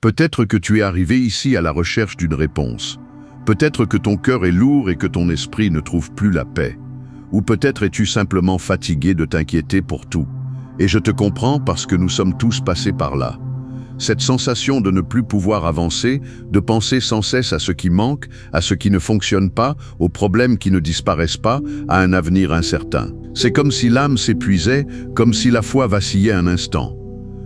Peut-être que tu es arrivé ici à la recherche d'une réponse. Peut-être que ton cœur est lourd et que ton esprit ne trouve plus la paix. Ou peut-être es-tu simplement fatigué de t'inquiéter pour tout. Et je te comprends parce que nous sommes tous passés par là. Cette sensation de ne plus pouvoir avancer, de penser sans cesse à ce qui manque, à ce qui ne fonctionne pas, aux problèmes qui ne disparaissent pas, à un avenir incertain. C'est comme si l'âme s'épuisait, comme si la foi vacillait un instant.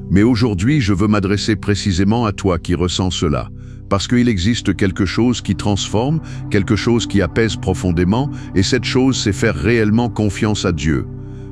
Mais aujourd'hui, je veux m'adresser précisément à toi qui ressens cela, parce qu'il existe quelque chose qui transforme, quelque chose qui apaise profondément, et cette chose, c'est faire réellement confiance à Dieu.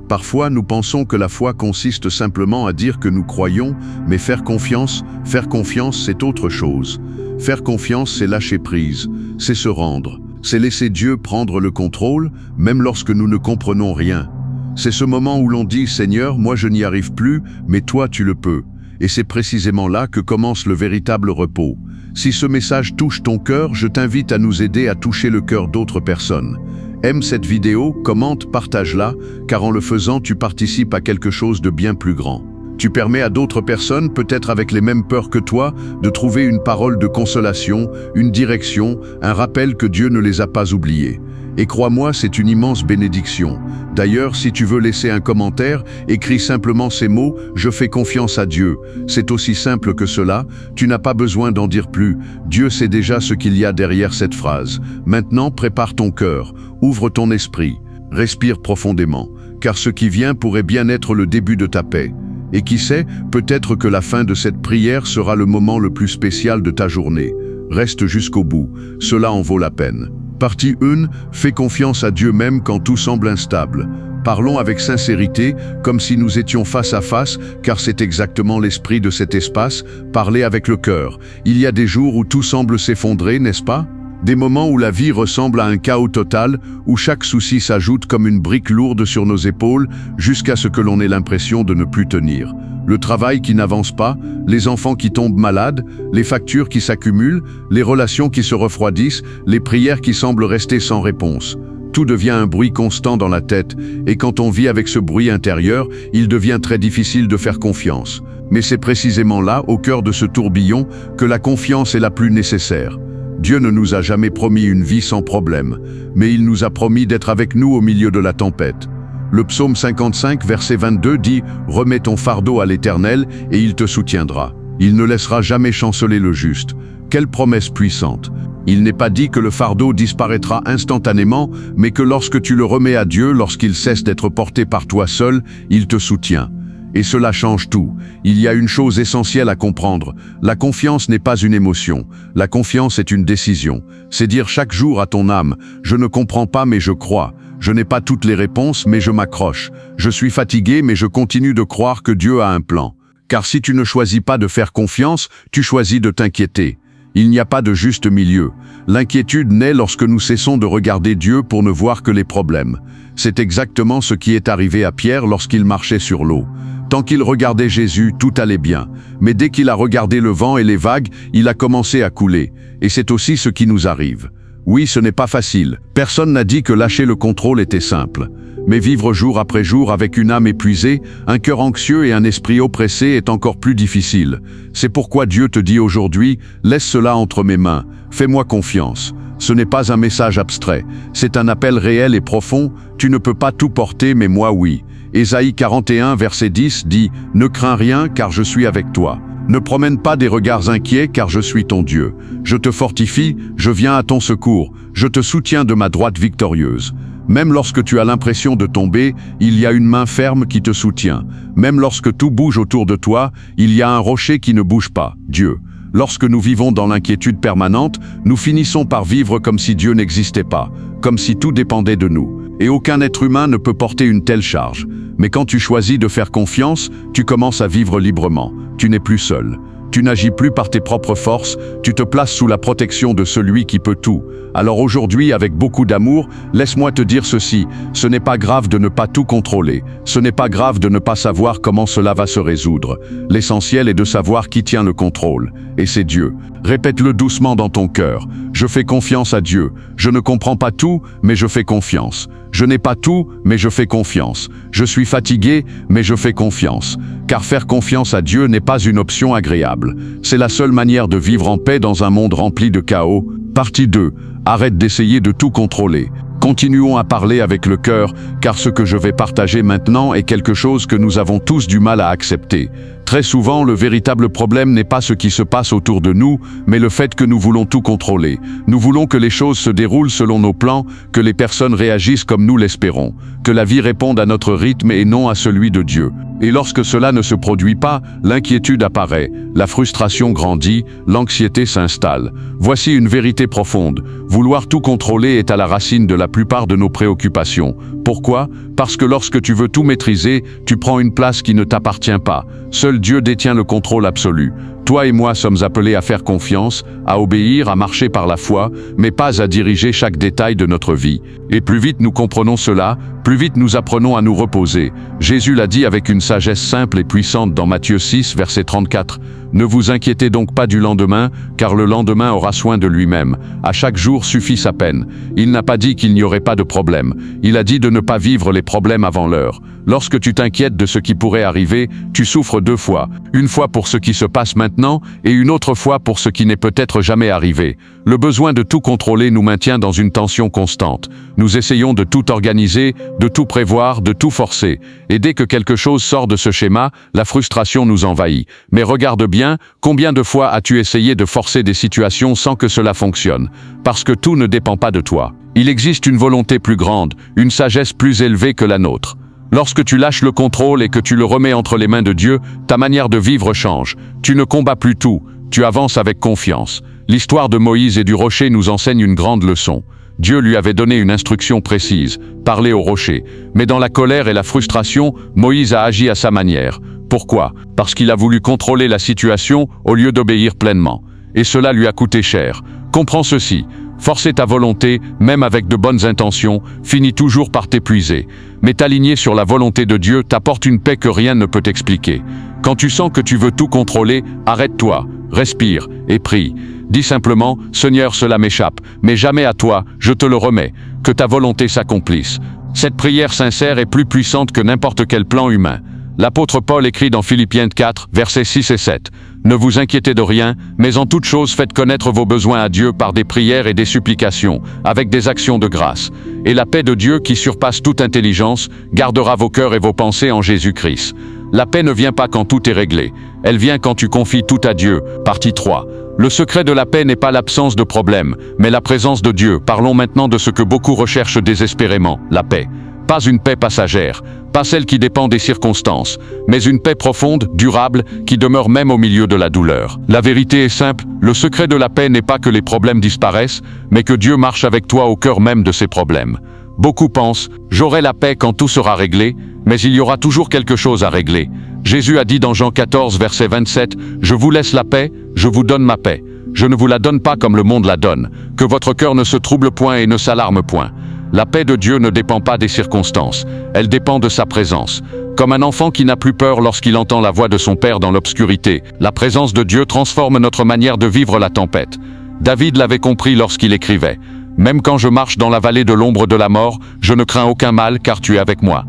Parfois, nous pensons que la foi consiste simplement à dire que nous croyons, mais faire confiance, c'est autre chose. Faire confiance, c'est lâcher prise, c'est se rendre, c'est laisser Dieu prendre le contrôle, même lorsque nous ne comprenons rien. C'est ce moment où l'on dit « Seigneur, moi je n'y arrive plus, mais toi tu le peux ». Et c'est précisément là que commence le véritable repos. Si ce message touche ton cœur, je t'invite à nous aider à toucher le cœur d'autres personnes. Aime cette vidéo, commente, partage-la, car en le faisant, tu participes à quelque chose de bien plus grand. Tu permets à d'autres personnes, peut-être avec les mêmes peurs que toi, de trouver une parole de consolation, une direction, un rappel que Dieu ne les a pas oubliés. Et crois-moi, c'est une immense bénédiction. D'ailleurs, si tu veux laisser un commentaire, écris simplement ces mots « Je fais confiance à Dieu ». C'est aussi simple que cela, tu n'as pas besoin d'en dire plus. Dieu sait déjà ce qu'il y a derrière cette phrase. Maintenant, prépare ton cœur, ouvre ton esprit, respire profondément, car ce qui vient pourrait bien être le début de ta paix. Et qui sait, peut-être que la fin de cette prière sera le moment le plus spécial de ta journée. Reste jusqu'au bout, cela en vaut la peine. Partie 1, fais confiance à Dieu même quand tout semble instable. Parlons avec sincérité, comme si nous étions face à face, car c'est exactement l'esprit de cet espace, parler avec le cœur. Il y a des jours où tout semble s'effondrer, n'est-ce pas? Des moments où la vie ressemble à un chaos total, où chaque souci s'ajoute comme une brique lourde sur nos épaules, jusqu'à ce que l'on ait l'impression de ne plus tenir. Le travail qui n'avance pas, les enfants qui tombent malades, les factures qui s'accumulent, les relations qui se refroidissent, les prières qui semblent rester sans réponse. Tout devient un bruit constant dans la tête, et quand on vit avec ce bruit intérieur, il devient très difficile de faire confiance. Mais c'est précisément là, au cœur de ce tourbillon, que la confiance est la plus nécessaire. Dieu ne nous a jamais promis une vie sans problème, mais il nous a promis d'être avec nous au milieu de la tempête. Le psaume 55, verset 22 dit « Remets ton fardeau à l'Éternel et il te soutiendra. Il ne laissera jamais chanceler le juste. » Quelle promesse puissante! Il n'est pas dit que le fardeau disparaîtra instantanément, mais que lorsque tu le remets à Dieu, lorsqu'il cesse d'être porté par toi seul, il te soutient. Et cela change tout. Il y a une chose essentielle à comprendre. La confiance n'est pas une émotion. La confiance est une décision. C'est dire chaque jour à ton âme « Je ne comprends pas mais je crois. Je n'ai pas toutes les réponses mais je m'accroche. Je suis fatigué mais je continue de croire que Dieu a un plan. » Car si tu ne choisis pas de faire confiance, tu choisis de t'inquiéter. Il n'y a pas de juste milieu. L'inquiétude naît lorsque nous cessons de regarder Dieu pour ne voir que les problèmes. C'est exactement ce qui est arrivé à Pierre lorsqu'il marchait sur l'eau. Tant qu'il regardait Jésus, tout allait bien. Mais dès qu'il a regardé le vent et les vagues, il a commencé à couler. Et c'est aussi ce qui nous arrive. Oui, ce n'est pas facile. Personne n'a dit que lâcher le contrôle était simple. Mais vivre jour après jour avec une âme épuisée, un cœur anxieux et un esprit oppressé est encore plus difficile. C'est pourquoi Dieu te dit aujourd'hui, laisse cela entre mes mains, fais-moi confiance. Ce n'est pas un message abstrait, c'est un appel réel et profond, tu ne peux pas tout porter mais moi oui. Ésaïe 41 verset 10 dit « Ne crains rien car je suis avec toi. Ne promène pas des regards inquiets car je suis ton Dieu. Je te fortifie, je viens à ton secours, je te soutiens de ma droite victorieuse. » Même lorsque tu as l'impression de tomber, il y a une main ferme qui te soutient. Même lorsque tout bouge autour de toi, il y a un rocher qui ne bouge pas, Dieu. Lorsque nous vivons dans l'inquiétude permanente, nous finissons par vivre comme si Dieu n'existait pas, comme si tout dépendait de nous. Et aucun être humain ne peut porter une telle charge. Mais quand tu choisis de faire confiance, tu commences à vivre librement. Tu n'es plus seul. Tu n'agis plus par tes propres forces, tu te places sous la protection de celui qui peut tout. Alors aujourd'hui, avec beaucoup d'amour, laisse-moi te dire ceci, ce n'est pas grave de ne pas tout contrôler, ce n'est pas grave de ne pas savoir comment cela va se résoudre. L'essentiel est de savoir qui tient le contrôle, et c'est Dieu. Répète-le doucement dans ton cœur, je fais confiance à Dieu, je ne comprends pas tout, mais je fais confiance. Je n'ai pas tout, mais je fais confiance. Je suis fatigué, mais je fais confiance. Car faire confiance à Dieu n'est pas une option agréable. C'est la seule manière de vivre en paix dans un monde rempli de chaos. Partie 2. Arrête d'essayer de tout contrôler. Continuons à parler avec le cœur, car ce que je vais partager maintenant est quelque chose que nous avons tous du mal à accepter. Très souvent, le véritable problème n'est pas ce qui se passe autour de nous, mais le fait que nous voulons tout contrôler. Nous voulons que les choses se déroulent selon nos plans, que les personnes réagissent comme nous l'espérons, que la vie réponde à notre rythme et non à celui de Dieu. Et lorsque cela ne se produit pas, l'inquiétude apparaît, la frustration grandit, l'anxiété s'installe. Voici une vérité profonde. Vouloir tout contrôler est à la racine de la plupart de nos préoccupations. Pourquoi? Parce que lorsque tu veux tout maîtriser, tu prends une place qui ne t'appartient pas. Seul Dieu détient le contrôle absolu. Toi et moi sommes appelés à faire confiance, à obéir, à marcher par la foi, mais pas à diriger chaque détail de notre vie. Et plus vite nous comprenons cela, plus vite nous apprenons à nous reposer. Jésus l'a dit avec une sagesse simple et puissante dans Matthieu 6, verset 34. « Ne vous inquiétez donc pas du lendemain, car le lendemain aura soin de lui-même. À chaque jour suffit sa peine. » Il n'a pas dit qu'il n'y aurait pas de problème. Il a dit de ne pas vivre les problèmes avant l'heure. Lorsque tu t'inquiètes de ce qui pourrait arriver, tu souffres deux fois. Une fois pour ce qui se passe maintenant et une autre fois pour ce qui n'est peut-être jamais arrivé. Le besoin de tout contrôler nous maintient dans une tension constante. Nous essayons de tout organiser, de tout prévoir, de tout forcer. Et dès que quelque chose sort de ce schéma, la frustration nous envahit. Mais regarde bien, combien de fois as-tu essayé de forcer des situations sans que cela fonctionne? Parce que tout ne dépend pas de toi. Il existe une volonté plus grande, une sagesse plus élevée que la nôtre. Lorsque tu lâches le contrôle et que tu le remets entre les mains de Dieu, ta manière de vivre change. Tu ne combats plus tout, tu avances avec confiance. L'histoire de Moïse et du rocher nous enseigne une grande leçon. Dieu lui avait donné une instruction précise, parler au rocher. Mais dans la colère et la frustration, Moïse a agi à sa manière. Pourquoi? Parce qu'il a voulu contrôler la situation au lieu d'obéir pleinement. Et cela lui a coûté cher. Comprends ceci. Forcer ta volonté, même avec de bonnes intentions, finit toujours par t'épuiser. Mais t'aligner sur la volonté de Dieu t'apporte une paix que rien ne peut expliquer. Quand tu sens que tu veux tout contrôler, arrête-toi, respire et prie. Dis simplement, Seigneur, cela m'échappe, mais jamais à toi, je te le remets, que ta volonté s'accomplisse. Cette prière sincère est plus puissante que n'importe quel plan humain. L'apôtre Paul écrit dans Philippiens 4, versets 6 et 7. « Ne vous inquiétez de rien, mais en toute chose faites connaître vos besoins à Dieu par des prières et des supplications, avec des actions de grâce. Et la paix de Dieu qui surpasse toute intelligence, gardera vos cœurs et vos pensées en Jésus-Christ. » La paix ne vient pas quand tout est réglé. Elle vient quand tu confies tout à Dieu. Partie 3. Le secret de la paix n'est pas l'absence de problème, mais la présence de Dieu. Parlons maintenant de ce que beaucoup recherchent désespérément, la paix. Pas une paix passagère, pas celle qui dépend des circonstances, mais une paix profonde, durable, qui demeure même au milieu de la douleur. La vérité est simple, le secret de la paix n'est pas que les problèmes disparaissent, mais que Dieu marche avec toi au cœur même de ces problèmes. Beaucoup pensent, j'aurai la paix quand tout sera réglé, mais il y aura toujours quelque chose à régler. Jésus a dit dans Jean 14, verset 27, « Je vous laisse la paix, je vous donne ma paix. Je ne vous la donne pas comme le monde la donne. Que votre cœur ne se trouble point et ne s'alarme point. » La paix de Dieu ne dépend pas des circonstances, elle dépend de sa présence. Comme un enfant qui n'a plus peur lorsqu'il entend la voix de son père dans l'obscurité, la présence de Dieu transforme notre manière de vivre la tempête. David l'avait compris lorsqu'il écrivait « Même quand je marche dans la vallée de l'ombre de la mort, je ne crains aucun mal car tu es avec moi. »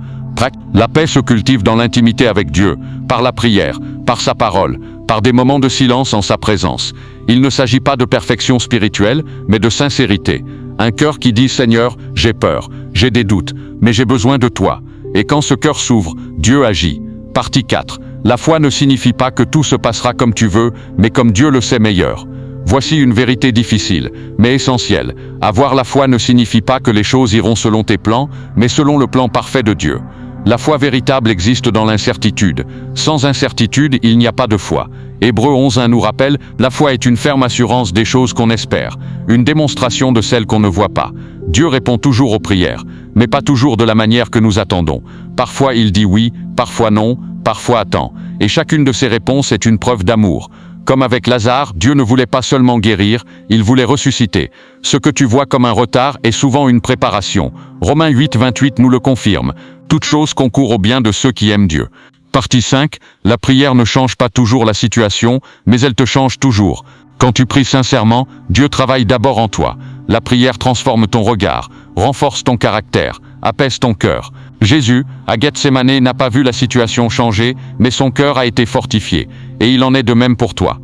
La paix se cultive dans l'intimité avec Dieu, par la prière, par sa parole, par des moments de silence en sa présence. Il ne s'agit pas de perfection spirituelle, mais de sincérité. Un cœur qui dit « Seigneur, j'ai peur, j'ai des doutes, mais j'ai besoin de toi. » Et quand ce cœur s'ouvre, Dieu agit. Partie 4. La foi ne signifie pas que tout se passera comme tu veux, mais comme Dieu le sait meilleur. Voici une vérité difficile, mais essentielle. Avoir la foi ne signifie pas que les choses iront selon tes plans, mais selon le plan parfait de Dieu. La foi véritable existe dans l'incertitude. Sans incertitude, il n'y a pas de foi. Hébreux 11:1 nous rappelle, la foi est une ferme assurance des choses qu'on espère, une démonstration de celles qu'on ne voit pas. Dieu répond toujours aux prières, mais pas toujours de la manière que nous attendons. Parfois il dit oui, parfois non, parfois attend. Et chacune de ces réponses est une preuve d'amour. Comme avec Lazare, Dieu ne voulait pas seulement guérir, il voulait ressusciter. Ce que tu vois comme un retard est souvent une préparation. Romains 8:28 nous le confirme. Toute chose concourt au bien de ceux qui aiment Dieu. Partie 5. La prière ne change pas toujours la situation, mais elle te change toujours. Quand tu pries sincèrement, Dieu travaille d'abord en toi. La prière transforme ton regard. renforce ton caractère, apaise ton cœur. Jésus, à Gethsémané, n'a pas vu la situation changer, mais son cœur a été fortifié. Et il en est de même pour toi.